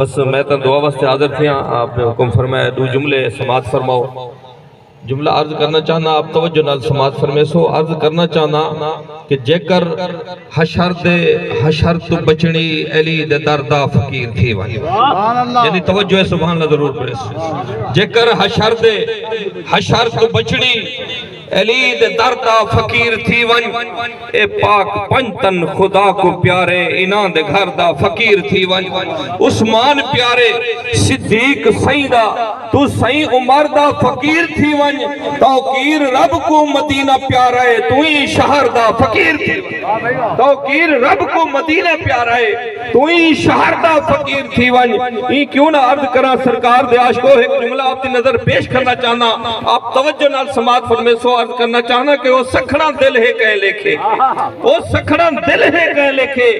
بس میں تو دعا واسطے حاضر تھے، آپ نے حکم فرمایا دو جملے سماعت فرماؤ۔ جملہ عرض کرنا چاہنا، آپ توجہ نال سماعت فرمائے سو۔ عرض کرنا چاہنا کہ جے کر حشر تو بچنی علی دے دردہ فقیر تھی وانی، یعنی توجہ ہے سبحان اللہ ضرور پڑھے سو۔ جے کر حشر تو بچنی علی دے دردہ فقیر تھی ون، اے پاک پنتن خدا کو پیارے انہاں دے گھر دا فقیر تھی ون۔ عثمان پیارے صدیق سیدہ تو سئی عمر دا فقیر تھی ون، توقیر رب کو مدینہ پیارا ہے تو ہی شہر دا فقیر تھی ون۔ توقیر رب کو مدینہ پیارا ہے تو ہی شہر دا فقیر تھی ون۔ یہ کیوں نہ عرض کرا سرکار دے عاشقوں، ایک جملہ آپ کی نظر پیش کرنا چاہنا، آپ توجہ نال سماعت فرمائے سو۔ عرض کرنا چاہنا کہ وہ سکھڑا دل ہے کہے لکھے، وہ سکھڑا دل ہے کہے لکھے،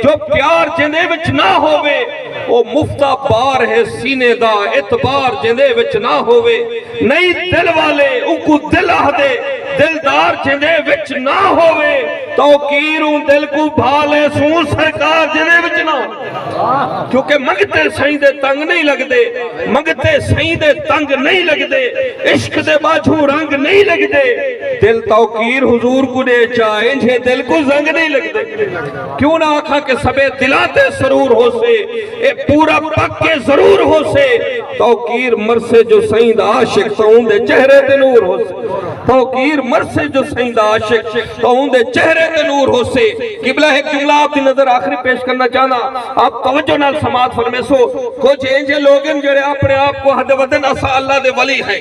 جو پیار جندے وچ نہ ہوئے وہ مفتہ بار ہے سینے دا، اعتبار جندے وچ نہ ہوئے۔ نئی دل والے ان کو دل آدھے، دلدار جندے وچ نہ ہوئے، توقیر ان دل کو بھالے سون سرکار جندے وچ نہ ہوئے۔ کیونکہ منگتے سائیں دے تنگ نہیں لگ دے، منگتے سائیں دے تنگ نہیں لگ دے، عشق دے باجھو رنگ نہیں لگ دے، دل توقیر حضور کو دے چاہے انجھے دل کو زنگ نہیں لگ دے۔ کیوں نہ آکھا کہ سبے دلاتے سرور ہو سے، اے پورا پکے ضرور ہو سے، توقیر مرسے جو سائیں دا عاشق تو ان دے چہرے دے نور ہو سے۔ توقیر مرسے جو سائیں دا عاشق تو ان دے چہرے دے نور ہو سے۔ قبلہ ایک جملہ آپ دی نظر آخری پیش کرنا چاہنا، آپ توجہ نال سماعت فرمائے سو۔ کچھ انجھے لوگن جڑے اپنے آپ کو حد وطن اسا اللہ دے ولی ہیں،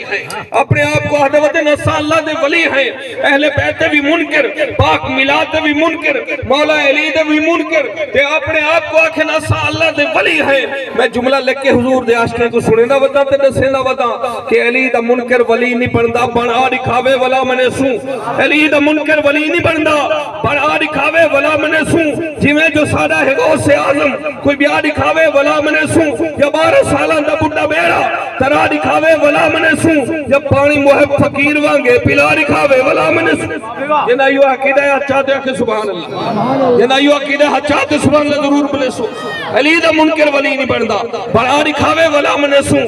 اپنے آپ کو حد وطن اسا اللہ دے ولی ہیں، اہل بیت بھی منکر، پاک میلاد بھی منکر، مولا علی دے بھی منکر، تے اپنے آپ کو آکھیں اسا اللہ دے ولی ہیں۔ میں جملہ لکھ کے حضور دے عاشقیں کو سنے نہ ودا تے دسے نہ ودا کہ علی دا منکر ولی نہیں بندا، بنا دکھاوے ولا منے سوں۔ علی دا منکر ولی نہیں بندا، بنا دکھاوے ولا منے سوں۔ جویں جو سادہ ہے غوث اعظم کوئی بیا دکھاوے ولا منے سوں، یا 12 سالاں دا بڈھا بیڑا ترا دکھاوے ولا منے سوں، جب پانی محب فقیر وانگے پلا دکھاوے ولا منے سوں۔ جنہاں یو عقیدہ ہے چاہتے ہیں کہ سبحان اللہ، جنہاں یو عقیدہ ہے چاہتے سبحان اللہ ضرور بلے سو۔ علی دا منکر ولی نہیں بندا، بنا دکھاوے ولا منے سوں۔